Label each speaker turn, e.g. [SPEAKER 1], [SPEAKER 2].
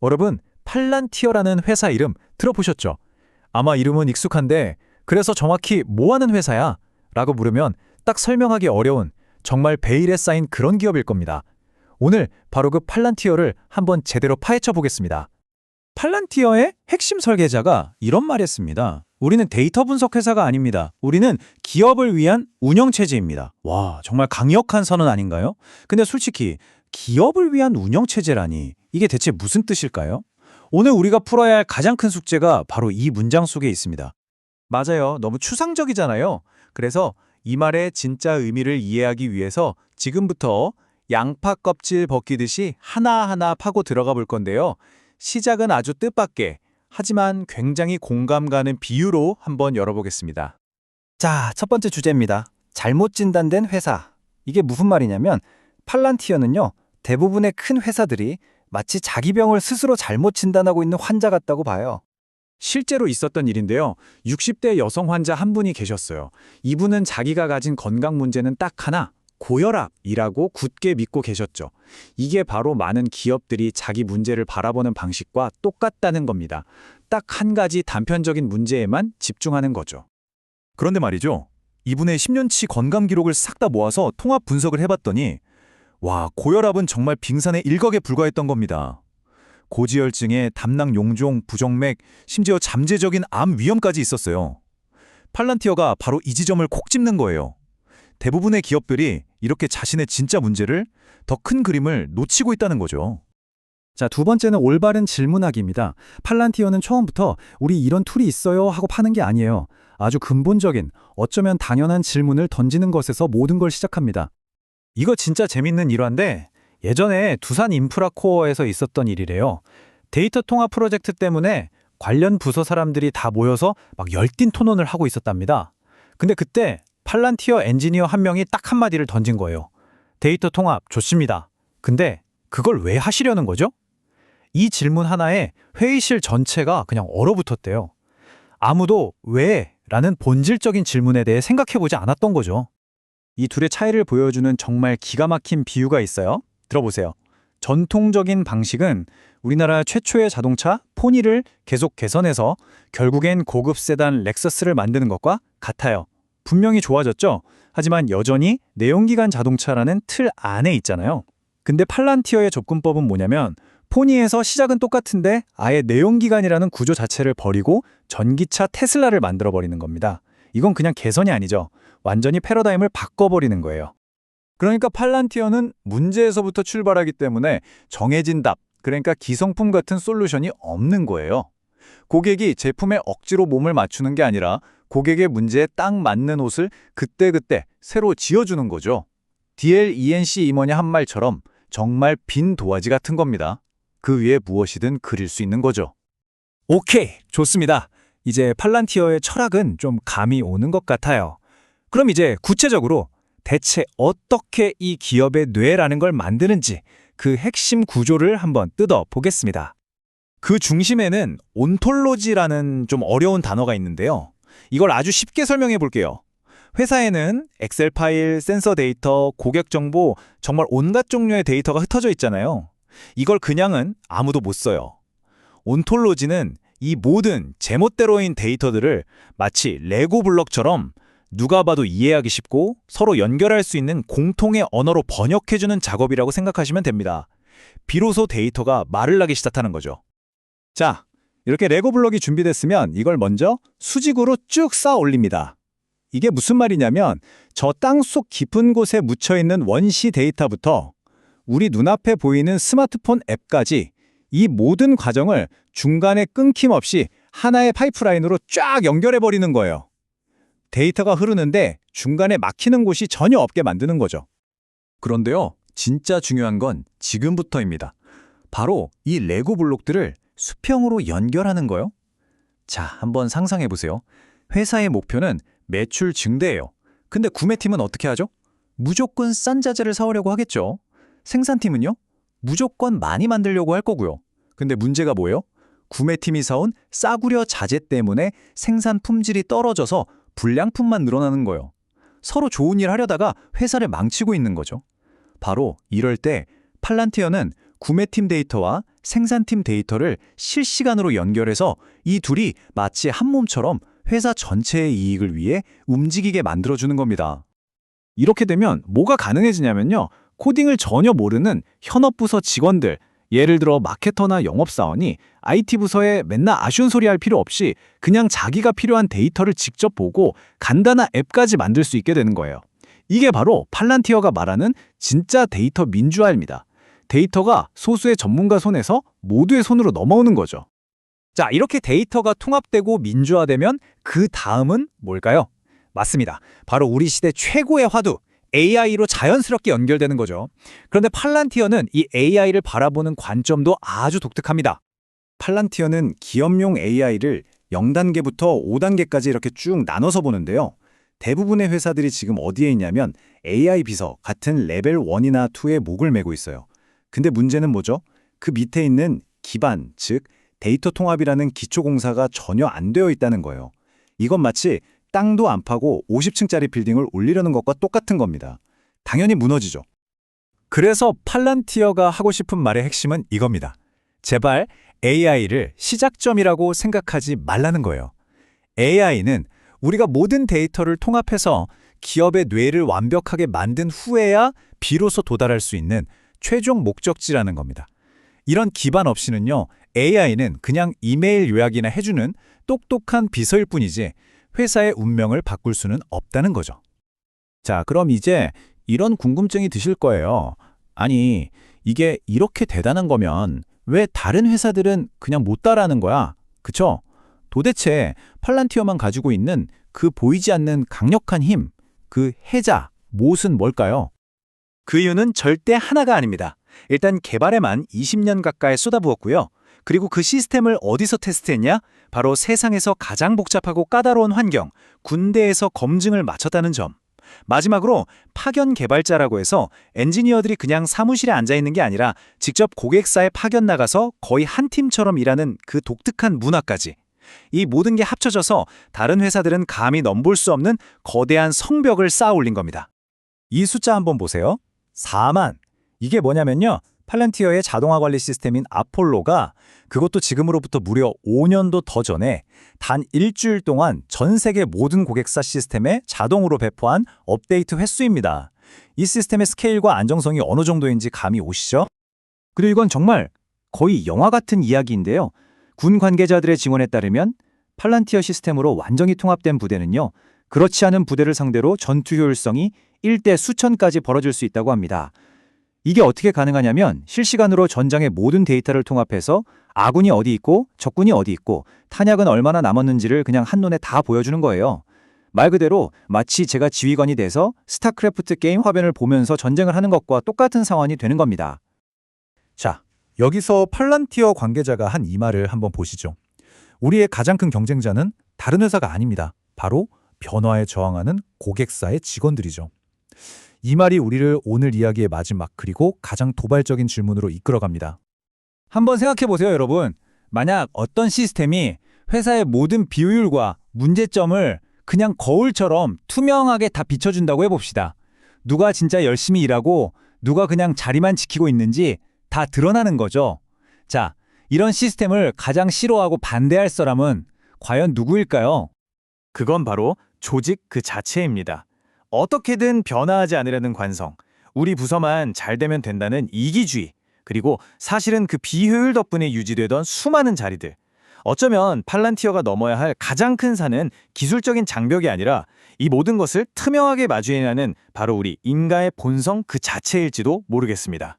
[SPEAKER 1] 여러분, 팔란티어라는 회사 이름 들어보셨죠? 아마 이름은 익숙한데 그래서 정확히 뭐 하는 회사야? 라고 물으면 딱 설명하기 어려운 정말 베일에 쌓인 그런 기업일 겁니다. 오늘 바로 그 팔란티어를 한번 제대로 파헤쳐 보겠습니다. 팔란티어의 핵심 설계자가 이런 말했습니다. 우리는 데이터 분석 회사가 아닙니다. 우리는 기업을 위한 운영체제입니다. 와, 정말 강력한 선언 아닌가요? 근데 솔직히 기업을 위한 운영체제라니 이게 대체 무슨 뜻일까요? 오늘 우리가 풀어야 할 가장 큰 숙제가 바로 이 문장 속에 있습니다. 맞아요. 너무 추상적이잖아요. 그래서 이 말의 진짜 의미를 이해하기 위해서 지금부터 양파 껍질 벗기듯이 하나하나 파고 들어가 볼 건데요. 시작은 아주 뜻밖의, 하지만 굉장히 공감 가는 비유로 한번 열어보겠습니다.
[SPEAKER 2] 자, 첫 번째 주제입니다. 잘못 진단된 회사. 이게 무슨 말이냐면 팔란티어는요, 대부분의 큰 회사들이 마치 자기 병을 스스로 잘못 진단하고 있는 환자 같다고 봐요.
[SPEAKER 1] 실제로 있었던 일인데요. 60대 여성 환자 한 분이 계셨어요. 이분은 자기가 가진 건강 문제는 딱 하나, 고혈압이라고 굳게 믿고 계셨죠. 이게 바로 많은 기업들이 자기 문제를 바라보는 방식과 똑같다는 겁니다. 딱 한 가지 단편적인 문제에만 집중하는 거죠.
[SPEAKER 3] 그런데 말이죠. 이분의 10년치 건강 기록을 싹 다 모아서 통합 분석을 해봤더니 와, 고혈압은 정말 빙산의 일각에 불과했던 겁니다. 고지혈증에 담낭 용종, 부정맥, 심지어 잠재적인 암 위험까지 있었어요. 팔란티어가 바로 이 지점을 콕 집는 거예요. 대부분의 기업들이 이렇게 자신의 진짜 문제를, 더 큰 그림을 놓치고 있다는 거죠.
[SPEAKER 2] 자, 두 번째는 올바른 질문하기입니다. 팔란티어는 처음부터 우리 이런 툴이 있어요 하고 파는 게 아니에요. 아주 근본적인, 어쩌면 당연한 질문을 던지는 것에서 모든 걸 시작합니다. 이거 진짜 재밌는 일화인데 예전에 두산 인프라코어에서 있었던 일이래요. 데이터 통합 프로젝트 때문에 관련 부서 사람들이 다 모여서 막 열띤 토론을 하고 있었답니다. 근데 그때 팔란티어 엔지니어 한 명이 딱 한마디를 던진 거예요. 데이터 통합 좋습니다. 근데 그걸 왜 하시려는 거죠? 이 질문 하나에 회의실 전체가 그냥 얼어붙었대요. 아무도 왜? 라는 본질적인 질문에 대해 생각해보지 않았던 거죠. 이 둘의 차이를 보여주는 정말 기가 막힌 비유가 있어요. 들어보세요. 전통적인 방식은 우리나라 최초의 자동차 포니를 계속 개선해서 결국엔 고급 세단 렉서스를 만드는 것과 같아요. 분명히 좋아졌죠? 하지만 여전히 내연기관 자동차라는 틀 안에 있잖아요. 근데 팔란티어의 접근법은 뭐냐면 포니에서 시작은 똑같은데 아예 내연기관이라는 구조 자체를 버리고 전기차 테슬라를 만들어버리는 겁니다. 이건 그냥 개선이 아니죠. 완전히 패러다임을 바꿔버리는 거예요.
[SPEAKER 1] 그러니까 팔란티어는 문제에서부터 출발하기 때문에 정해진 답, 그러니까 기성품 같은 솔루션이 없는 거예요. 고객이 제품에 억지로 몸을 맞추는 게 아니라 고객의 문제에 딱 맞는 옷을 그때그때 새로 지어주는 거죠. DLENC 임원이 한 말처럼 정말 빈 도화지 같은 겁니다. 그 위에 무엇이든 그릴 수 있는 거죠.
[SPEAKER 2] 오케이, 좋습니다. 이제 팔란티어의 철학은 좀 감이 오는 것 같아요. 그럼 이제 구체적으로 대체 어떻게 이 기업의 뇌라는 걸 만드는지 그 핵심 구조를 한번 뜯어보겠습니다. 그 중심에는 온톨로지라는 좀 어려운 단어가 있는데요. 이걸 아주 쉽게 설명해 볼게요. 회사에는 엑셀 파일, 센서 데이터, 고객 정보, 정말 온갖 종류의 데이터가 흩어져 있잖아요. 이걸 그냥은 아무도 못 써요. 온톨로지는 이 모든 제멋대로인 데이터들을 마치 레고 블럭처럼 누가 봐도 이해하기 쉽고 서로 연결할 수 있는 공통의 언어로 번역해주는 작업이라고 생각하시면 됩니다. 비로소 데이터가 말을 나기 시작하는 거죠. 자, 이렇게 레고 블럭이 준비됐으면 이걸 먼저 수직으로 쭉 쌓아 올립니다. 이게 무슨 말이냐면 저 땅속 깊은 곳에 묻혀있는 원시 데이터부터 우리 눈앞에 보이는 스마트폰 앱까지 이 모든 과정을 중간에 끊김없이 하나의 파이프라인으로 쫙 연결해버리는 거예요. 데이터가 흐르는데 중간에 막히는 곳이 전혀 없게 만드는 거죠.
[SPEAKER 3] 그런데요, 진짜 중요한 건 지금부터입니다. 바로 이 레고 블록들을 수평으로 연결하는 거요. 자, 한번 상상해 보세요. 회사의 목표는 매출 증대예요. 근데 구매팀은 어떻게 하죠? 무조건 싼 자재를 사오려고 하겠죠. 생산팀은요? 무조건 많이 만들려고 할 거고요. 근데 문제가 뭐예요? 구매팀이 사온 싸구려 자재 때문에 생산 품질이 떨어져서 불량품만 늘어나는 거예요. 서로 좋은 일 하려다가 회사를 망치고 있는 거죠. 바로 이럴 때 팔란티어는 구매팀 데이터와 생산팀 데이터를 실시간으로 연결해서 이 둘이 마치 한 몸처럼 회사 전체의 이익을 위해 움직이게 만들어주는 겁니다.
[SPEAKER 2] 이렇게 되면 뭐가 가능해지냐면요. 코딩을 전혀 모르는 현업부서 직원들, 예를 들어 마케터나 영업사원이 IT 부서에 맨날 아쉬운 소리 할 필요 없이 그냥 자기가 필요한 데이터를 직접 보고 간단한 앱까지 만들 수 있게 되는 거예요. 이게 바로 팔란티어가 말하는 진짜 데이터 민주화입니다. 데이터가 소수의 전문가 손에서 모두의 손으로 넘어오는 거죠.
[SPEAKER 1] 자, 이렇게 데이터가 통합되고 민주화되면 그 다음은 뭘까요? 맞습니다. 바로 우리 시대 최고의 화두, AI로 자연스럽게 연결되는 거죠. 그런데 팔란티어는 이 AI를 바라보는 관점도 아주 독특합니다.
[SPEAKER 2] 팔란티어는 기업용 AI를 0단계부터 5단계까지 이렇게 쭉 나눠서 보는데요. 대부분의 회사들이 지금 어디에 있냐면 AI 비서 같은 레벨 1이나 2에 목을 메고 있어요. 근데 문제는 뭐죠? 그 밑에 있는 기반, 즉 데이터 통합이라는 기초공사가 전혀 안 되어 있다는 거예요. 이건 마치 땅도 안 파고 50층짜리 빌딩을 올리려는 것과 똑같은 겁니다. 당연히 무너지죠.
[SPEAKER 1] 그래서 팔란티어가 하고 싶은 말의 핵심은 이겁니다. 제발 AI를 시작점이라고 생각하지 말라는 거예요. AI는 우리가 모든 데이터를 통합해서 기업의 뇌를 완벽하게 만든 후에야 비로소 도달할 수 있는 최종 목적지라는 겁니다. 이런 기반 없이는요, AI는 그냥 이메일 요약이나 해주는 똑똑한 비서일 뿐이지 회사의 운명을 바꿀 수는 없다는 거죠.
[SPEAKER 2] 자, 그럼 이제 이런 궁금증이 드실 거예요. 아니, 이게 이렇게 대단한 거면 왜 다른 회사들은 그냥 못 따라하는 거야? 그쵸? 도대체 팔란티어만 가지고 있는 그 보이지 않는 강력한 힘, 그 해자, 못은 뭘까요?
[SPEAKER 3] 그 이유는 절대 하나가 아닙니다. 일단 개발에만 20년 가까이 쏟아부었고요. 그리고 그 시스템을 어디서 테스트했냐? 바로 세상에서 가장 복잡하고 까다로운 환경, 군대에서 검증을 마쳤다는 점. 마지막으로 파견 개발자라고 해서 엔지니어들이 그냥 사무실에 앉아있는 게 아니라 직접 고객사에 파견 나가서 거의 한 팀처럼 일하는 그 독특한 문화까지. 이 모든 게 합쳐져서 다른 회사들은 감히 넘볼 수 없는 거대한 성벽을 쌓아 올린 겁니다.
[SPEAKER 1] 이 숫자 한번 보세요. 4만. 이게 뭐냐면요. 팔란티어의 자동화 관리 시스템인 아폴로가 그것도 지금으로부터 무려 5년도 더 전에 단 일주일 동안 전 세계 모든 고객사 시스템에 자동으로 배포한 업데이트 횟수입니다. 이 시스템의 스케일과 안정성이 어느 정도인지 감이 오시죠?
[SPEAKER 2] 그리고 이건 정말 거의 영화 같은 이야기인데요. 군 관계자들의 증언에 따르면 팔란티어 시스템으로 완전히 통합된 부대는요. 그렇지 않은 부대를 상대로 전투 효율성이 1대 수천까지 벌어질 수 있다고 합니다. 이게 어떻게 가능하냐면 실시간으로 전장의 모든 데이터를 통합해서 아군이 어디 있고 적군이 어디 있고 탄약은 얼마나 남았는지를 그냥 한눈에 다 보여주는 거예요. 말 그대로 마치 제가 지휘관이 돼서 스타크래프트 게임 화면을 보면서 전쟁을 하는 것과 똑같은 상황이 되는 겁니다.
[SPEAKER 1] 자, 여기서 팔란티어 관계자가 한 이 말을 한번 보시죠. 우리의 가장 큰 경쟁자는 다른 회사가 아닙니다. 바로 변화에 저항하는 고객사의 직원들이죠. 이 말이 우리를 오늘 이야기의 마지막 그리고 가장 도발적인 질문으로 이끌어갑니다. 한번 생각해 보세요, 여러분. 만약 어떤 시스템이 회사의 모든 비효율과 문제점을 그냥 거울처럼 투명하게 다 비춰준다고 해봅시다. 누가 진짜 열심히 일하고 누가 그냥 자리만 지키고 있는지 다 드러나는 거죠. 자, 이런 시스템을 가장 싫어하고 반대할 사람은 과연 누구일까요?
[SPEAKER 3] 그건 바로 조직 그 자체입니다. 어떻게든 변화하지 않으려는 관성, 우리 부서만 잘 되면 된다는 이기주의, 그리고 사실은 그 비효율 덕분에 유지되던 수많은 자리들. 어쩌면 팔란티어가 넘어야 할 가장 큰 산은 기술적인 장벽이 아니라 이 모든 것을 투명하게 마주해야 하는 바로 우리 인간의 본성 그 자체일지도 모르겠습니다.